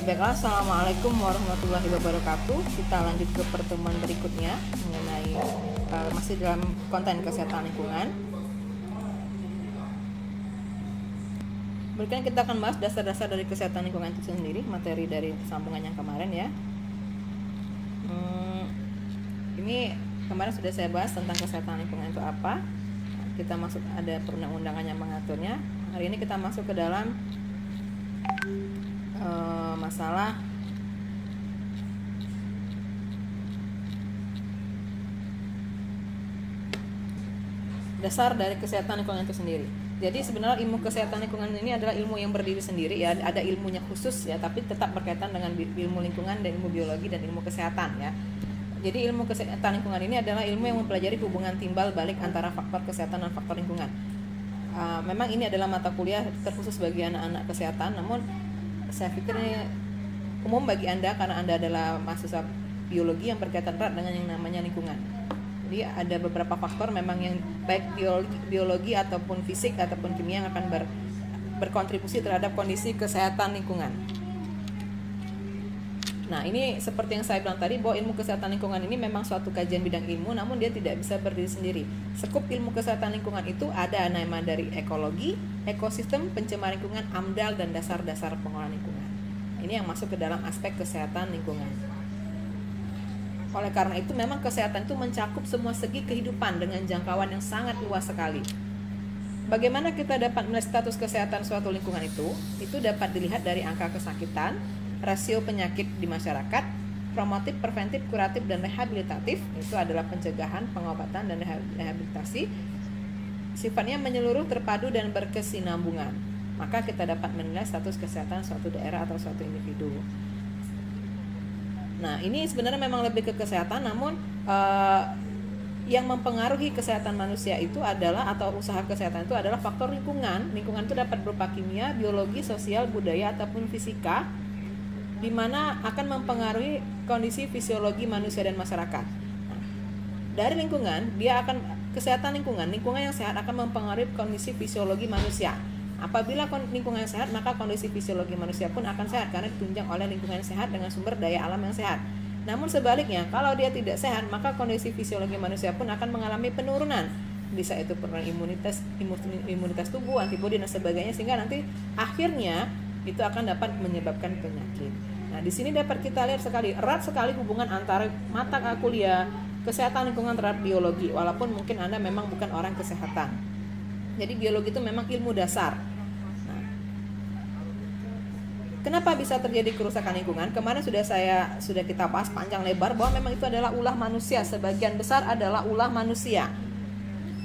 Baiklah, Assalamualaikum warahmatullahi wabarakatuh. Kita lanjut ke pertemuan berikutnya mengenai masih dalam konten kesehatan lingkungan. Berikutnya kita akan bahas dasar-dasar dari kesehatan lingkungan itu sendiri, materi dari sambungan yang kemarin ya. Ini kemarin sudah saya bahas tentang kesehatan lingkungan itu apa. Kita masuk, ada perundang-undangan yang mengaturnya. Hari ini kita masuk ke dalam masalah dasar dari kesehatan lingkungan itu sendiri. Jadi sebenarnya ilmu kesehatan lingkungan ini adalah ilmu yang berdiri sendiri ya, ada ilmunya khusus ya, tapi tetap berkaitan dengan ilmu lingkungan dan ilmu biologi dan ilmu kesehatan ya. Jadi ilmu kesehatan lingkungan ini adalah ilmu yang mempelajari hubungan timbal balik antara faktor kesehatan dan faktor lingkungan. Memang ini adalah mata kuliah terkhusus bagi anak-anak kesehatan, namun saya pikir ini umum bagi Anda karena Anda adalah mahasiswa biologi yang berkaitan erat dengan yang namanya lingkungan. Jadi ada beberapa faktor memang yang baik biologi ataupun fisik ataupun kimia yang akan berkontribusi terhadap kondisi kesehatan lingkungan. Nah, ini seperti yang saya bilang tadi bahwa ilmu kesehatan lingkungan ini memang suatu kajian bidang ilmu, namun dia tidak bisa berdiri sendiri. Sekup ilmu kesehatan lingkungan itu ada nama dari ekologi, ekosistem, pencemaran lingkungan, AMDAL, dan dasar-dasar pengelolaan lingkungan. Ini yang masuk ke dalam aspek kesehatan lingkungan. Oleh karena itu memang kesehatan itu mencakup semua segi kehidupan dengan jangkauan yang sangat luas sekali. Bagaimana kita dapat melihat status kesehatan suatu lingkungan itu dapat dilihat dari angka kesakitan, rasio penyakit di masyarakat, promotif, preventif, kuratif, dan rehabilitatif. Itu adalah pencegahan, pengobatan, dan rehabilitasi. Sifatnya menyeluruh, terpadu, dan berkesinambungan. Maka kita dapat menilai status kesehatan suatu daerah atau suatu individu. Nah, ini sebenarnya memang lebih ke kesehatan, namun yang mempengaruhi kesehatan manusia itu adalah, atau usaha kesehatan itu adalah faktor lingkungan. Lingkungan itu dapat berupa kimia, biologi, sosial, budaya, ataupun fisika, di mana akan mempengaruhi kondisi fisiologi manusia dan masyarakat. Nah, dari lingkungan, kesehatan lingkungan yang sehat akan mempengaruhi kondisi fisiologi manusia. Apabila lingkungan yang sehat, maka kondisi fisiologi manusia pun akan sehat karena ditunjang oleh lingkungan yang sehat dengan sumber daya alam yang sehat. Namun sebaliknya, kalau dia tidak sehat, maka kondisi fisiologi manusia pun akan mengalami penurunan. Bisa itu penurunan imunitas tubuh, antibodi dan sebagainya, sehingga nanti akhirnya itu akan dapat menyebabkan penyakit. Nah, di sini dapat kita lihat erat sekali hubungan antara mata kuliah kesehatan lingkungan terhadap biologi, walaupun mungkin Anda memang bukan orang kesehatan. Jadi biologi itu memang ilmu dasar. Nah, kenapa bisa terjadi kerusakan lingkungan? Kemarin sudah kita bahas panjang lebar bahwa memang itu adalah ulah manusia, sebagian besar adalah ulah manusia.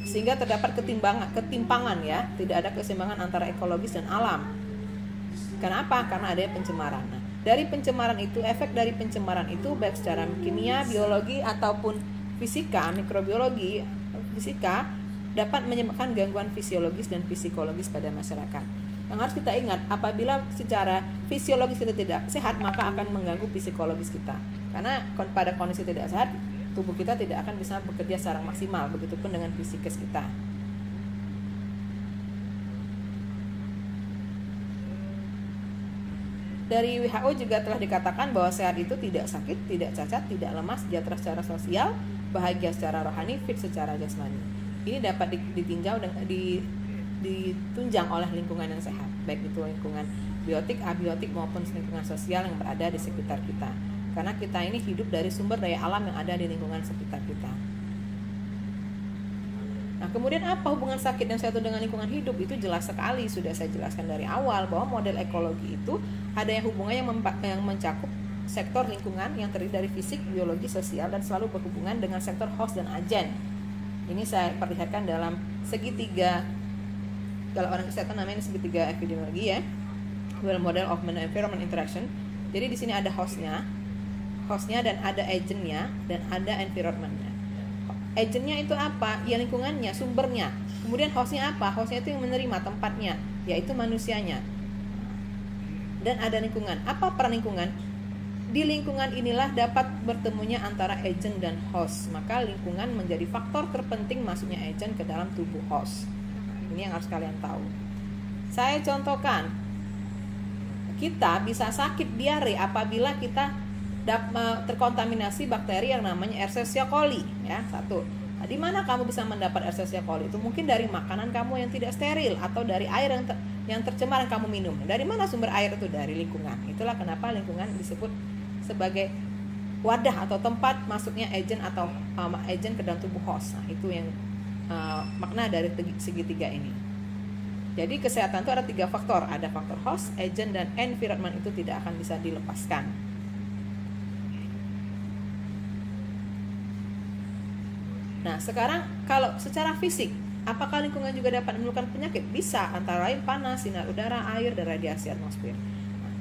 Sehingga terdapat ketimpangan ya, tidak ada keseimbangan antara ekologis dan alam. Kenapa? Karena ada pencemaran. Nah, dari pencemaran itu, efek dari pencemaran itu baik secara kimia, biologi ataupun fisika, mikrobiologi, fisika dapat menyebabkan gangguan fisiologis dan psikologis pada masyarakat. Yang harus kita ingat, apabila secara fisiologis kita tidak sehat, maka akan mengganggu psikologis kita. Karena pada kondisi tidak sehat, tubuh kita tidak akan bisa bekerja secara maksimal, begitupun dengan psikis kita. Dari WHO juga telah dikatakan bahwa sehat itu tidak sakit, tidak cacat, tidak lemah, sejahtera secara sosial, bahagia secara rohani, fit secara jasmani. Ini dapat ditinjau dan ditunjang oleh lingkungan yang sehat, baik itu lingkungan biotik, abiotik maupun lingkungan sosial yang berada di sekitar kita. Karena kita ini hidup dari sumber daya alam yang ada di lingkungan sekitar kita. Nah, kemudian apa hubungan sakit dan sehat dengan lingkungan hidup? Itu jelas sekali, sudah saya jelaskan dari awal bahwa model ekologi itu ada yang hubungannya yang mencakup sektor lingkungan yang terdiri dari fisik, biologi, sosial, dan selalu berhubungan dengan sektor host dan agen. Ini saya perlihatkan dalam segitiga, kalau orang kesehatan namanya segitiga epidemiologi ya, well model of man-environment interaction. Jadi di sini ada hostnya dan ada agentnya dan ada environmentnya. Agentnya itu apa? Ya lingkungannya, sumbernya. Kemudian hostnya apa? Hostnya itu yang menerima tempatnya, yaitu manusianya. Dan ada lingkungan. Apa peran lingkungan? Di lingkungan inilah dapat bertemunya antara agent dan host. Maka lingkungan menjadi faktor terpenting masuknya agent ke dalam tubuh host. Ini yang harus kalian tahu. Saya contohkan kita bisa sakit diare apabila kita terkontaminasi bakteri yang namanya Escherichia coli, ya. Satu. Nah, di mana kamu bisa mendapat Escherichia coli? Itu mungkin dari makanan kamu yang tidak steril atau dari air yang tercemar yang kamu minum. Dari mana sumber air itu? Dari lingkungan. Itulah kenapa lingkungan disebut sebagai wadah atau tempat masuknya agen atau agen ke dalam tubuh host. Nah, itu yang makna dari segitiga ini. Jadi kesehatan itu ada 3 faktor, ada faktor host, agent, dan environment. Itu tidak akan bisa dilepaskan. Nah, sekarang kalau secara fisik, apakah lingkungan juga dapat menimbulkan penyakit? Bisa, antara lain panas, sinar udara, air, dan radiasi atmosfer. Nah,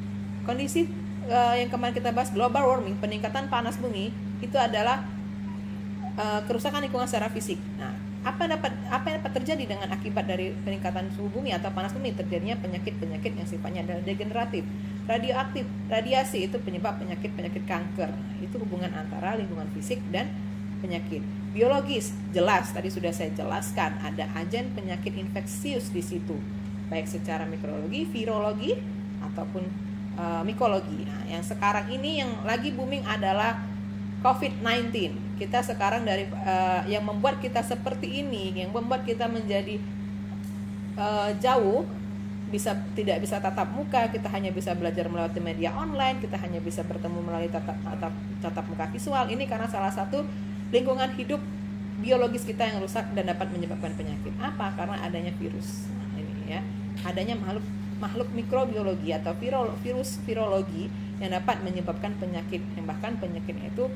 kondisi yang kemarin kita bahas, global warming, peningkatan panas bumi, itu adalah kerusakan lingkungan secara fisik. Nah, apa yang dapat terjadi dengan akibat dari peningkatan suhu bumi atau panas bumi? Terjadinya penyakit-penyakit yang sifatnya adalah degeneratif, radioaktif, radiasi itu penyebab penyakit-penyakit kanker. Nah, itu hubungan antara lingkungan fisik dan penyakit. Biologis, jelas tadi sudah saya jelaskan, ada agen penyakit infeksius di situ, baik secara mikrologi, virologi ataupun mikologi. Nah, yang sekarang ini yang lagi booming adalah COVID-19. Kita sekarang dari yang membuat kita seperti ini, yang membuat kita menjadi jauh, tidak bisa tatap muka, kita hanya bisa belajar melalui media online, kita hanya bisa bertemu melalui tatap muka visual. Ini karena salah satu lingkungan hidup biologis kita yang rusak dan dapat menyebabkan penyakit. Apa? Karena adanya virus. Nah, ini ya, adanya makhluk mikrobiologi atau virus virologi yang dapat menyebabkan penyakit. Yang bahkan penyakitnya itu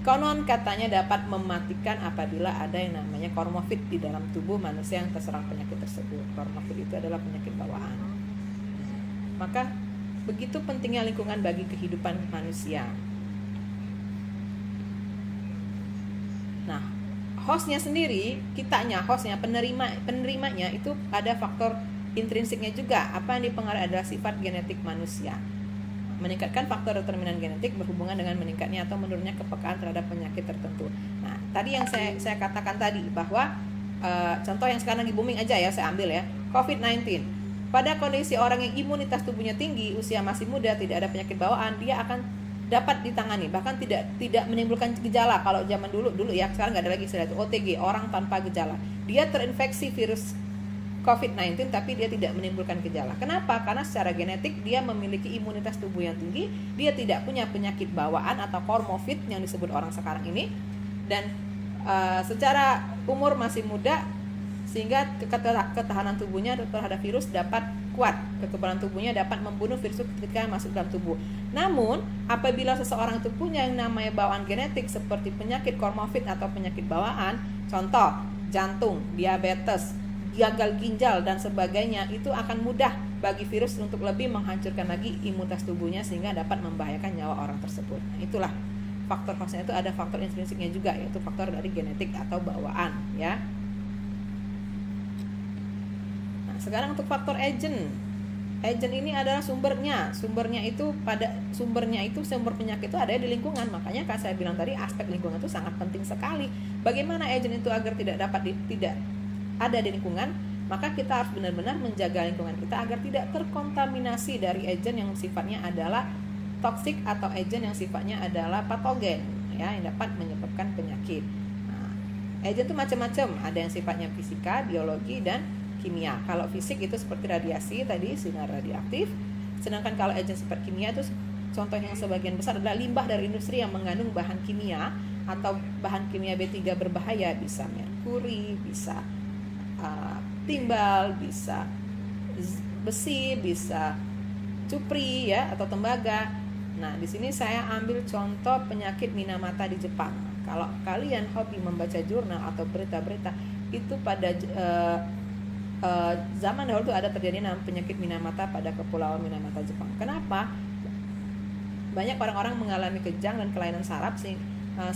konon katanya dapat mematikan apabila ada yang namanya komorbid di dalam tubuh manusia yang terserang penyakit tersebut. Komorbid itu adalah penyakit bawaan. Maka begitu pentingnya lingkungan bagi kehidupan manusia. Nah, hostnya sendiri, hostnya, penerimanya itu ada faktor intrinsiknya juga. Apa yang dipengaruhi adalah sifat genetik manusia. Meningkatkan faktor determinan genetik berhubungan dengan meningkatnya atau menurunnya kepekaan terhadap penyakit tertentu. Nah, tadi yang saya katakan tadi bahwa contoh yang sekarang lagi booming aja ya, saya ambil ya, COVID-19. Pada kondisi orang yang imunitas tubuhnya tinggi, usia masih muda, tidak ada penyakit bawaan, dia akan dapat ditangani, bahkan tidak menimbulkan gejala. Kalau zaman dulu ya, sekarang nggak ada lagi istilah itu OTG, orang tanpa gejala. Dia terinfeksi virus COVID-19 tapi dia tidak menimbulkan gejala. Kenapa? Karena secara genetik dia memiliki imunitas tubuh yang tinggi, dia tidak punya penyakit bawaan atau komorbid yang disebut orang sekarang ini, dan secara umur masih muda, sehingga ketahanan tubuhnya terhadap virus dapat kuat. Kekebalan tubuhnya dapat membunuh virus ketika masuk dalam tubuh. Namun, apabila seseorang itu punya yang namanya bawaan genetik seperti penyakit komorbid atau penyakit bawaan, contoh jantung, diabetes, gagal ginjal dan sebagainya, itu akan mudah bagi virus untuk lebih menghancurkan lagi imunitas tubuhnya sehingga dapat membahayakan nyawa orang tersebut. Nah, itulah faktor hostnya. Itu ada faktor intrinsiknya juga, yaitu faktor dari genetik atau bawaan ya. Nah, sekarang untuk faktor agent ini adalah sumber penyakit itu ada di lingkungan. Makanya kan saya bilang tadi, aspek lingkungan itu sangat penting sekali. Bagaimana agent itu agar tidak ada di lingkungan? Maka kita harus benar-benar menjaga lingkungan kita agar tidak terkontaminasi dari agen yang sifatnya adalah toksik atau agen yang sifatnya adalah patogen ya, yang dapat menyebabkan penyakit. Nah, agen itu macam-macam, ada yang sifatnya fisika, biologi, dan kimia. Kalau fisik itu seperti radiasi tadi, sinar radioaktif. Sedangkan kalau agen sifat kimia itu contoh yang sebagian besar adalah limbah dari industri yang mengandung bahan kimia atau bahan kimia B3 berbahaya, bisa merkuri, bisa timbal, bisa besi, bisa cupri ya, atau tembaga. Nah, di sini saya ambil contoh penyakit minamata di Jepang. Kalau kalian hobi membaca jurnal atau berita-berita, itu pada zaman dahulu itu ada terjadi penyakit minamata pada kepulauan Minamata Jepang. Kenapa? Banyak orang-orang mengalami kejang dan kelainan saraf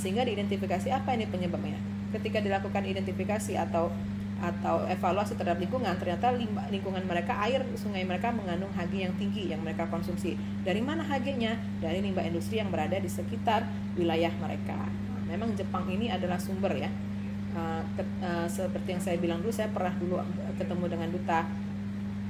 sehingga diidentifikasi apa ini penyebabnya. Ketika dilakukan identifikasi atau evaluasi terhadap lingkungan, ternyata lingkungan mereka, air sungai mereka mengandung Hg yang tinggi yang mereka konsumsi. Dari mana Hg-nya? Dari limbah industri yang berada di sekitar wilayah mereka. Nah, memang Jepang ini adalah sumber ya. Seperti yang saya bilang dulu, saya pernah dulu ketemu dengan duta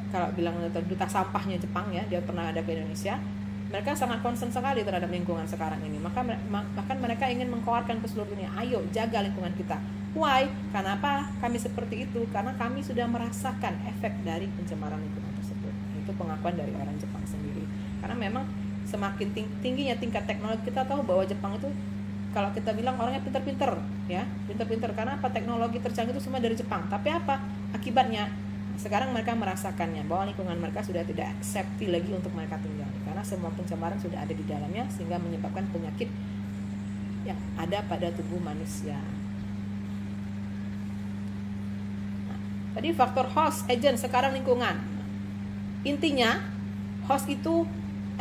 kalau bilang duta sampahnya Jepang ya, dia pernah ada ke Indonesia. Mereka sangat concern sekali terhadap lingkungan sekarang ini. Bahkan mereka ingin mengkeluarkan ke seluruh dunia, ayo jaga lingkungan kita. Why? Karena apa? Kami seperti itu karena kami sudah merasakan efek dari pencemaran lingkungan tersebut. Itu pengakuan dari orang Jepang sendiri. Karena memang semakin tingginya tingkat teknologi, kita tahu bahwa Jepang itu kalau kita bilang orangnya pinter-pinter ya, pinter-pinter karena apa? Teknologi tercanggih itu semua dari Jepang. Tapi apa? Akibatnya sekarang mereka merasakannya bahwa lingkungan mereka sudah tidak accepti lagi untuk mereka tinggal karena semua pencemaran sudah ada di dalamnya sehingga menyebabkan penyakit yang ada pada tubuh manusia. Nah, tadi faktor host, agent, sekarang lingkungan. Intinya host itu,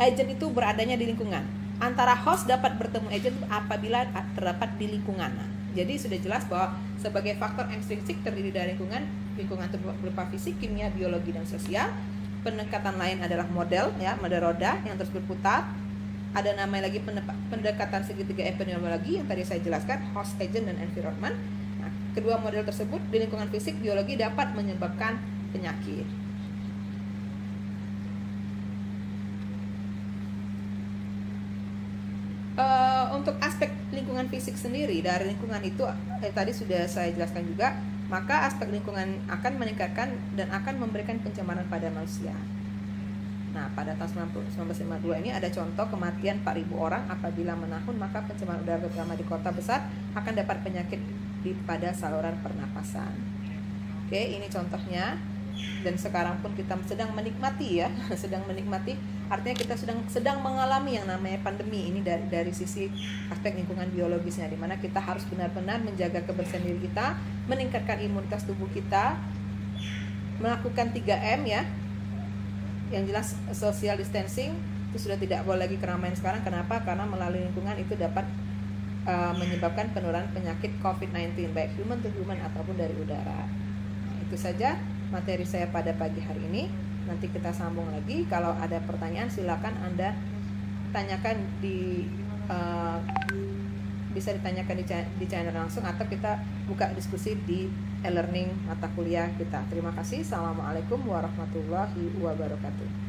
agent itu beradanya di lingkungan. Antara host dapat bertemu agent apabila terdapat di lingkungan. Nah, jadi sudah jelas bahwa sebagai faktor ekstrinsik terdiri dari lingkungan itu berupa fisik, kimia, biologi, dan sosial. Pendekatan lain adalah model ya, model roda yang terus berputar. Ada namanya lagi pendekatan segitiga epidemiologi yang tadi saya jelaskan, host, agent, dan environment. Nah, kedua model tersebut di lingkungan fisik, biologi dapat menyebabkan penyakit. Untuk aspek lingkungan fisik sendiri, dari lingkungan itu tadi sudah saya jelaskan juga, maka aspek lingkungan akan meningkatkan dan akan memberikan pencemaran pada manusia. Nah, pada tahun 1952 ini ada contoh kematian 4.000 orang apabila menahun, maka pencemaran udara terutama di kota besar akan dapat penyakit pada saluran pernapasan. Oke, ini contohnya. Dan sekarang pun kita sedang menikmati ya, sedang menikmati, artinya kita sedang mengalami yang namanya pandemi ini dari sisi aspek lingkungan biologisnya, di mana kita harus benar-benar menjaga kebersihan diri kita, meningkatkan imunitas tubuh kita, melakukan 3M ya. Yang jelas social distancing itu sudah tidak boleh lagi keramaian sekarang. Kenapa? Karena melalui lingkungan itu dapat menyebabkan penularan penyakit COVID-19 baik human to human ataupun dari udara. Nah, itu saja materi saya pada pagi hari ini. Nanti kita sambung lagi. Kalau ada pertanyaan silakan Anda tanyakan bisa ditanyakan di channel langsung atau kita buka diskusi di e-learning mata kuliah kita. Terima kasih. Assalamualaikum warahmatullahi wabarakatuh.